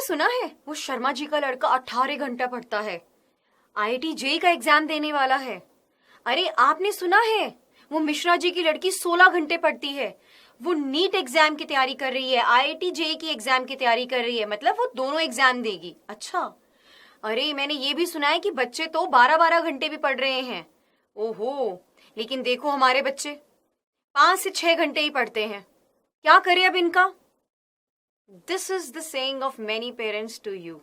सुना है वो शर्मा जी का लड़का 18 घंटा पढ़ता है, आईआईटी जेईई का एग्जाम देने वाला है। अरे आपने सुना है वो मिश्रा जी की लड़की 16 घंटे पढ़ती है, वो नीट एग्जाम की तैयारी कर रही है, आईआईटी जेईई की एग्जाम की तैयारी कर रही है, मतलब वो दोनों एग्जाम देगी। अच्छा, अरे मैंने ये भी सुना है कि बच्चे तो 12-12 घंटे भी पढ़ रहे हैं। ओहो, लेकिन देखो हमारे बच्चे 5 से 6 घंटे ही पढ़ते हैं। क्या करें अब इनका? This is the saying of many parents to you,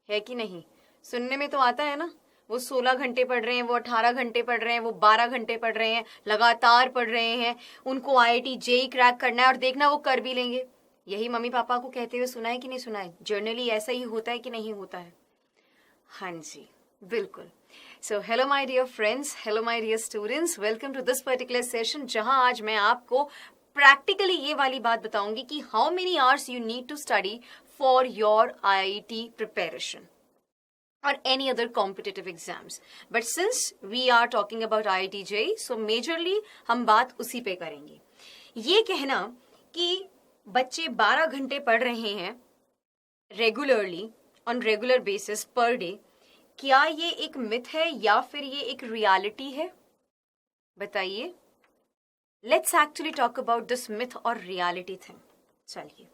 है कि नहीं? सुनने में तो आता है ना, वो 16 घंटे पढ़ रहे हैं, वो 18 घंटे पढ़ रहे हैं, वो 12 घंटे पढ़ रहे हैं, लगातार पढ़ रहे हैं, उनको आईआईटी जेईई क्रैक करना है और देखना वो कर भी लेंगे। यही मम्मी पापा को कहते हुए सुना है कि नहीं सुना है? जनरली ऐसा ही होता है कि नहीं होता है? हाँ जी, बिल्कुल। So hello my dear friends, hello my dear students, welcome to this particular session, जहां आज मैं आपको प्रैक्टिकली ये वाली बात बताऊंगी कि how many hours you need to study for your IIT preparation or any other competitive exams. But since we are talking about IIT JEE, so majorly हम बात उसी पे करेंगे। ये कहना कि बच्चे 12 घंटे पढ़ रहे हैं regularly on regular basis per day, क्या ये एक मिथ है या फिर ये एक रियलिटी है? बताइए। Let's actually talk about this myth और रियलिटी थिंग। चलिए,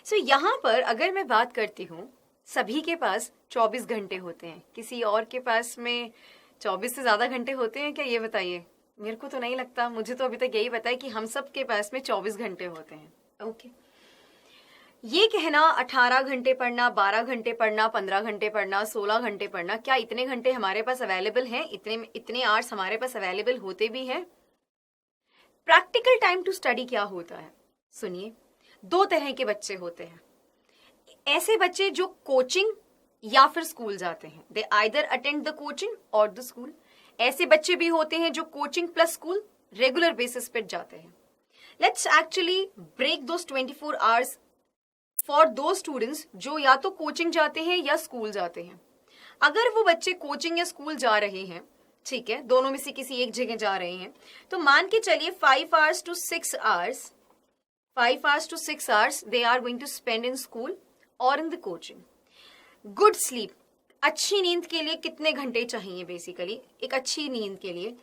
सो यहाँ पर अगर मैं बात करती हूँ, सभी के पास 24 घंटे होते हैं, किसी और के पास में 24 से ज्यादा घंटे होते हैं क्या? ये बताइए। मेरे को तो नहीं लगता, मुझे तो अभी तक यही पता है कि हम सब के पास में 24 घंटे होते हैं। ओके, ये कहना 18 घंटे पढ़ना, 12 घंटे पढ़ना, 15 घंटे पढ़ना, 16 घंटे पढ़ना, क्या इतने घंटे हमारे पास अवेलेबल हैं? इतने आवर्स हमारे पास अवेलेबल होते भी हैं? प्रैक्टिकल टाइम टू स्टडी क्या होता है? सुनिए, दो तरह के बच्चे होते हैं। ऐसे बच्चे जो कोचिंग या फिर स्कूल जाते हैं, they either attend the coaching और द स्कूल। ऐसे बच्चे भी होते हैं जो coaching plus school regular basis पे जाते हैं। Let's actually break those 24 hours for दो स्टूडेंट्स जो या तो कोचिंग जाते हैं या स्कूल जाते हैं। अगर वो बच्चे कोचिंग या स्कूल जा रहे हैं, ठीक है, दोनों में से किसी एक जगह जा रहे हैं, तो मान के चलिए 5 hours to 6 hours they are going to spend in school और in the coaching. Good sleep, अच्छी नींद के लिए कितने घंटे चाहिए? बेसिकली एक अच्छी नींद के लिए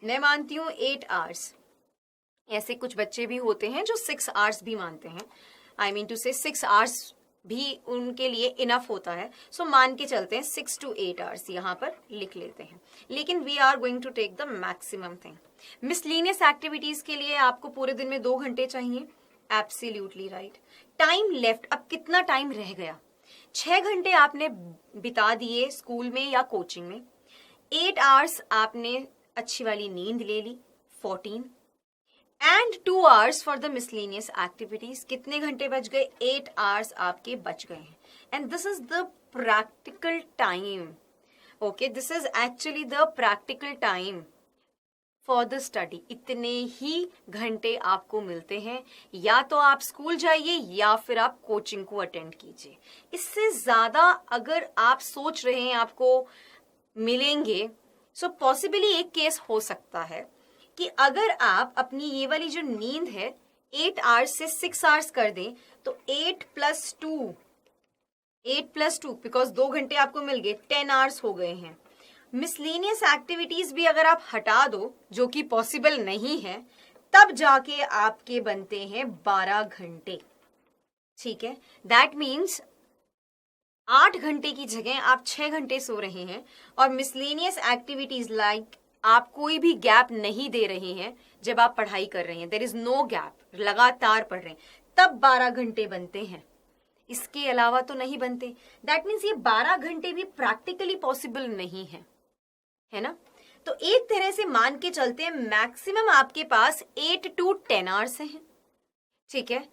मैं मानती हूँ 8 hours। ऐसे कुछ बच्चे भी होते हैं जो 6 hours भी मानते हैं, आई मीन टू से 6 hours भी उनके लिए इनफ होता है। सो मान के चलते हैं 6 to 8 hours यहाँ पर लिख लेते हैं, लेकिन we are going to take the maximum thing. Miscellaneous activities के लिए आपको पूरे दिन में 2 घंटे चाहिए। Absolutely right. टाइम लेफ्ट, अब कितना टाइम रह गया? 6 घंटे आपने बिता दिए स्कूल में या कोचिंग में, 8 hours आपने अच्छी वाली नींद ले ली, 14, and 2 hours for the miscellaneous activities. कितने घंटे बच गए? 8 hours आपके बच गए हैं। And this is the practical time. Okay, this is actually the practical time for the study. इतने ही घंटे आपको मिलते हैं, या तो आप स्कूल जाइए या फिर आप कोचिंग को अटेंड कीजिए। इससे ज्यादा अगर आप सोच रहे हैं आपको मिलेंगे, सो पॉसिबली एक केस हो सकता है कि अगर आप अपनी ये वाली जो नींद है 8 hours से 6 hours कर दें, तो 8 plus 2 बिकॉज 2 घंटे आपको मिल गए, 10 hours हो गए हैं। मिसलेनियस एक्टिविटीज भी अगर आप हटा दो, जो कि पॉसिबल नहीं है, तब जाके आपके बनते हैं 12 घंटे। ठीक है, दैट मीन्स 8 घंटे की जगह आप 6 घंटे सो रहे हैं, और मिसलेनियस एक्टिविटीज लाइक आप कोई भी गैप नहीं दे रहे हैं जब आप पढ़ाई कर रहे हैं, देयर इज नो गैप, लगातार पढ़ रहे हैं, तब 12 घंटे बनते हैं। इसके अलावा तो नहीं बनते। दैट मीन्स ये 12 घंटे भी प्रैक्टिकली पॉसिबल नहीं है ना? तो एक तरह से मान के चलते हैं मैक्सिमम आपके पास 8 to 10 hours हैं, ठीक है।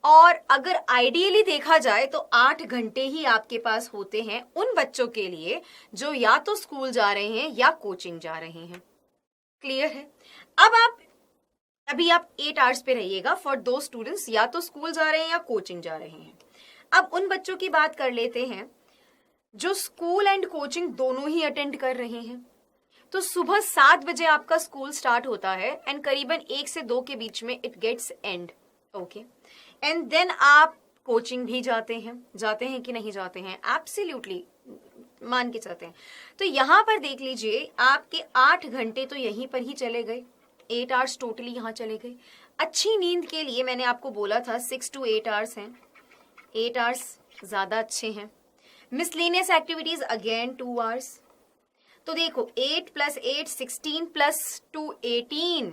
और अगर आइडियली देखा जाए तो 8 घंटे ही आपके पास होते हैं उन बच्चों के लिए जो या तो स्कूल जा रहे हैं या कोचिंग जा रहे हैं। क्लियर है? अब अभी आप 8 hours पे रहिएगा फॉर दो स्टूडेंट्स या तो स्कूल जा रहे हैं या कोचिंग जा रहे हैं। अब उन बच्चों की बात कर लेते हैं जो स्कूल एंड कोचिंग दोनों ही अटेंड कर रहे हैं। तो सुबह 7 बजे आपका स्कूल स्टार्ट होता है एंड करीबन 1 से 2 के बीच में it gets end. Okay, and then आप कोचिंग भी जाते हैं कि नहीं जाते हैं? एब्सोल्युटली, मान के चलते हैं। तो यहाँ पर देख लीजिए, आपके 8 घंटे तो यहीं पर ही चले गए, 8 आवर्स टोटली यहाँ चले गए। अच्छी नींद के लिए मैंने आपको बोला था 6 to 8 आवर्स हैं, 8 आवर्स ज़्यादा अच्छे हैं। Miscellaneous activities again 2 hours. तो देखो 8 + 8 16 + 2 18,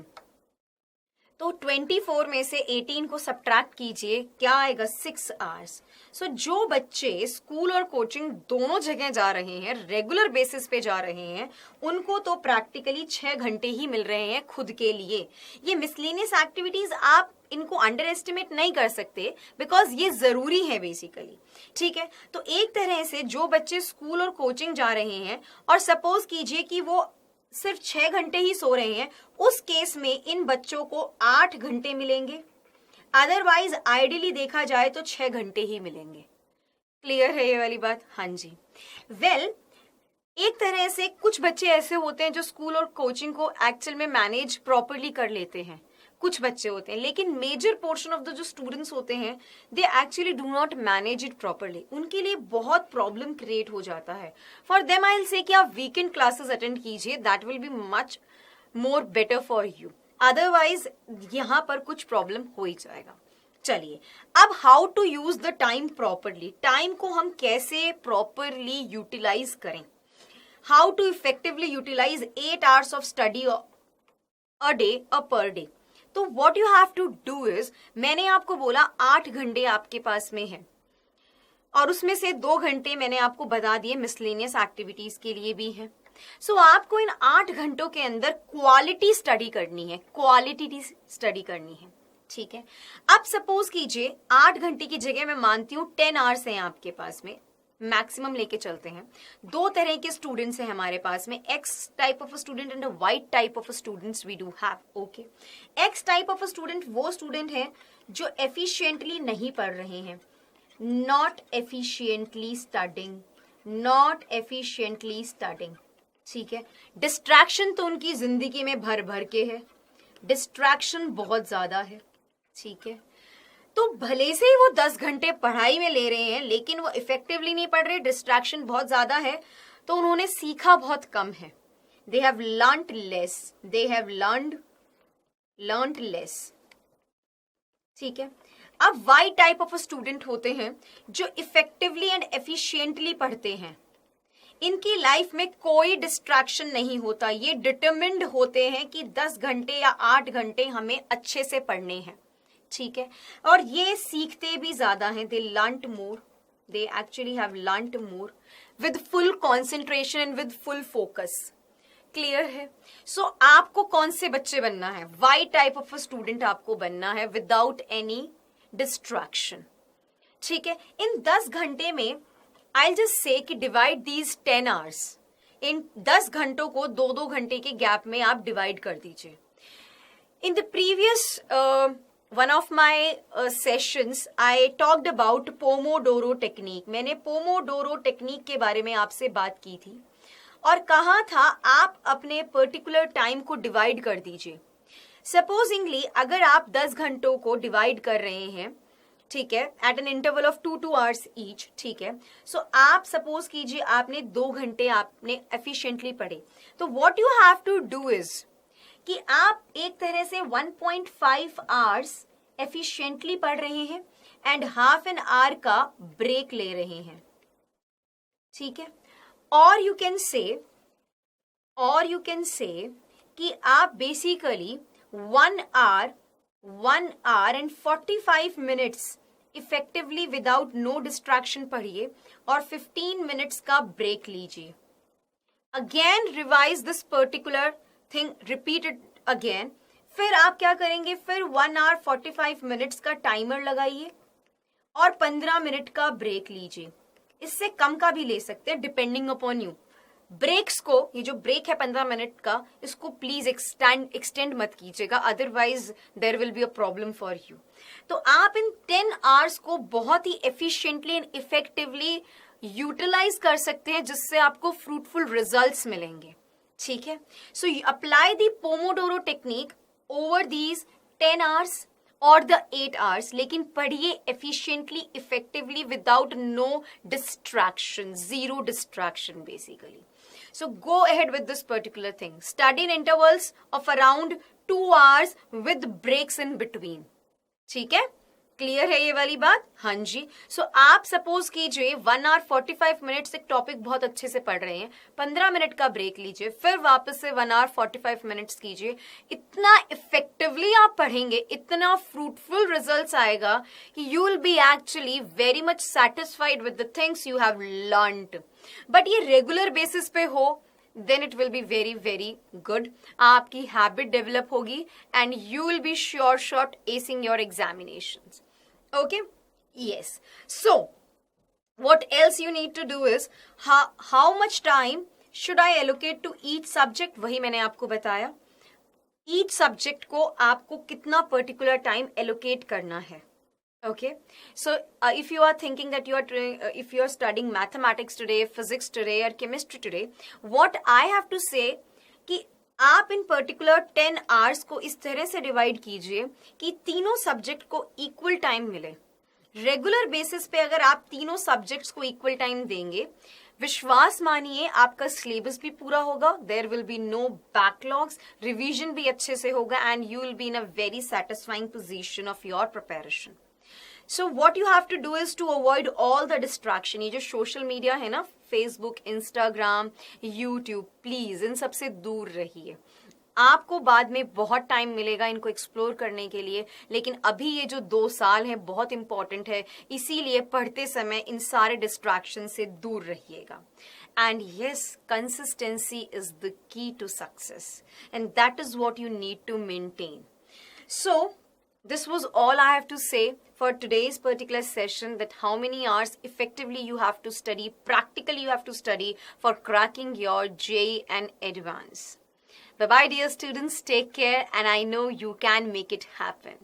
तो 24 में से 18 को सब्ट्रैक्ट कीजिए, क्या आएगा? 6 आवर्स। सो जो बच्चे स्कूल और कोचिंग दोनों जगह जा रहे हैं, रेगुलर बेसिस पे जा रहे हैं, उनको तो प्रैक्टिकली 6 घंटे ही मिल रहे हैं खुद के लिए। ये मिसलेनियस एक्टिविटीज आप इनको अंडर एस्टिमेट नहीं कर सकते, बिकॉज ये जरूरी है बेसिकली। ठीक है, तो एक तरह से जो बच्चे स्कूल और कोचिंग जा रहे हैं और सपोज कीजिए कि वो सिर्फ 6 घंटे ही सो रहे हैं, उस केस में इन बच्चों को 8 घंटे मिलेंगे। अदरवाइज आइडियली देखा जाए तो 6 घंटे ही मिलेंगे। क्लियर है ये वाली बात? हाँ जी। वेल, एक तरह से कुछ बच्चे ऐसे होते हैं जो स्कूल और कोचिंग को एक्चुअल में मैनेज प्रॉपरली कर लेते हैं, कुछ बच्चे होते हैं, लेकिन मेजर पोर्शन ऑफ द जो स्टूडेंट्स होते हैं, they actually do not manage it properly. उनके लिए बहुत प्रॉब्लम क्रिएट हो जाता है। For them I will say कि आप वीकेंड क्लासेस अटेंड कीजिए, that will be much more better for you. Otherwise यहाँ पर कुछ प्रॉब्लम हो ही जाएगा। चलिए, अब how to use the time properly, time को हम कैसे प्रॉपरली यूटिलाइज करें, how to effectively utilise 8 hours of study a day per day. तो what you have to do is, मैंने आपको बोला 8 घंटे आपके पास में है, और उसमें से 2 घंटे मैंने आपको बता दिए मिसलेनियस एक्टिविटीज के लिए भी है। सो आपको इन 8 घंटों के अंदर क्वालिटी स्टडी करनी है, क्वालिटी स्टडी करनी है। ठीक है, अब सपोज कीजिए 8 घंटे की जगह मैं मानती हूँ 10 आवर्स हैं आपके पास में, मैक्सिमम लेके चलते हैं। 2 तरह के स्टूडेंट्स हैं हमारे पास में, X type of a student and a Y type of a students we do have. Okay, X type of a student वो स्टूडेंट है जो एफिशिएंटली नहीं पढ़ रहे हैं, not efficiently studying, not efficiently studying. ठीक है, डिस्ट्रैक्शन तो उनकी जिंदगी में भर भर के है, डिस्ट्रैक्शन बहुत ज्यादा है। ठीक है, तो भले से ही वो 10 घंटे पढ़ाई में ले रहे हैं, लेकिन वो इफेक्टिवली नहीं पढ़ रहे, डिस्ट्रैक्शन बहुत ज्यादा है, तो उन्होंने सीखा बहुत कम है। They have learned less, they have learned less. ठीक है, अब वाई टाइप ऑफ स्टूडेंट होते हैं जो इफेक्टिवली एंड एफिशिएंटली पढ़ते हैं, इनकी लाइफ में कोई डिस्ट्रैक्शन नहीं होता, ये डिटरमिन्ड होते हैं कि 10 घंटे या 8 घंटे हमें अच्छे से पढ़ने हैं। ठीक है, और ये सीखते भी ज्यादा हैं, they learned more, they actually have learned more with full concentration and with full focus. Clear है? सो आपको कौन से बच्चे बनना है? वाई टाइप ऑफ स्टूडेंट आपको बनना है, विदाउट एनी डिस्ट्रैक्शन। ठीक है, इन 10 घंटे में आई जस्ट से कि डिवाइड दीज 10 आवर्स, इन 10 घंटों को 2-2 घंटे के गैप में आप डिवाइड कर दीजिए। In the previous one of my sessions I talked about Pomodoro technique. मैंने पोमोडोरो टेक्निक के बारे में आपसे बात की थी और कहा था आप अपने पर्टिकुलर टाइम को डिवाइड कर दीजिए। सपोजिंगली अगर आप 10 घंटों को डिवाइड कर रहे हैं, ठीक है, at an interval of 2 hours each. ठीक है, सो आप सपोज कीजिए आपने 2 घंटे आपने एफिशिएंटली पढ़े, तो what you have to do is कि आप एक तरह से 1.5 आवर्स एफिशिएंटली पढ़ रहे हैं एंड हाफ एन आवर का ब्रेक ले रहे हैं। ठीक है, और यू कैन से कि आप basically 1 hour and 45 minutes effectively without no distraction पढ़िए और 15 मिनट्स का ब्रेक लीजिए। Again revise this particular thing, repeat it again. फिर आप क्या करेंगे, फिर 1 आवर 45 मिनट्स का टाइमर लगाइए और 15 मिनट का ब्रेक लीजिए। इससे कम का भी ले सकते हैं डिपेंडिंग अपॉन यू। ब्रेक्स को, ये जो ब्रेक है 15 मिनट का, इसको प्लीज एक्सटेंड मत कीजिएगा, otherwise there will be a problem for you. तो आप इन 10 आवर्स को बहुत ही एफिशिएंटली एंड इफेक्टिवली यूटिलाइज कर सकते हैं, जिससे आपको फ्रूटफुल रिजल्ट्स मिलेंगे। ठीक है, so you apply the pomodoro technique over these 10 hours और द 8 आवर्स, लेकिन पढ़िए efficiently, effectively, without no distraction, zero distraction basically. So go ahead with this particular thing. Study in intervals of around 2 hours with breaks in between. ठीक है, clear है ये वाली बात? हाँ जी. सो आप सपोज कीजिए 1 hour 45 मिनट्स एक टॉपिक बहुत अच्छे से पढ़ रहे हैं, 15 मिनट का ब्रेक लीजिए, फिर वापस से 1 hour 45 मिनट्स कीजिए. इतना इफेक्टिवली आप पढ़ेंगे, इतना फ्रूटफुल रिजल्ट्स आएगा कि you will B actually very much satisfied with the things you have learned. But ये रेगुलर बेसिस पे हो, then it will be very very good. आपकी हैबिट डेवलप होगी and you will be sure shot acing your examinations. Okay? Yes. So, what else you need to do is, how much time should I allocate to each subject? वही मैंने आपको बताया. Each subject को आपको कितना particular time allocate करना है. Okay, so if you are thinking that if you are studying mathematics today, physics today or chemistry today, what I have to say कि आप इन पर्टिकुलर 10 आवर्स को इस तरह से डिवाइड कीजिए कि तीनों सब्जेक्ट को इक्वल टाइम मिले. रेगुलर बेसिस पे अगर आप तीनों सब्जेक्ट्स को इक्वल टाइम देंगे, विश्वास मानिए आपका सिलेबस भी पूरा होगा, there will be no backlogs, revision भी अच्छे से होगा and you will be in a very satisfying position of your preparation. So what you have to do is to avoid all the distraction. ये जो social media है ना, Facebook, Instagram, YouTube, please इन सबसे दूर रहिए. आपको बाद में बहुत टाइम मिलेगा इनको एक्सप्लोर करने के लिए, लेकिन अभी ये जो 2 साल है बहुत इंपॉर्टेंट है, इसीलिए पढ़ते समय इन सारे डिस्ट्रैक्शन से दूर रहिएगा. And yes, consistency is the key to success, and that is what you need to maintain. So this was all I have to say for today's particular session, that how many hours effectively you have to study, practically you have to study for cracking your JEE and advance. Bye bye dear students, take care, and I know you can make it happen.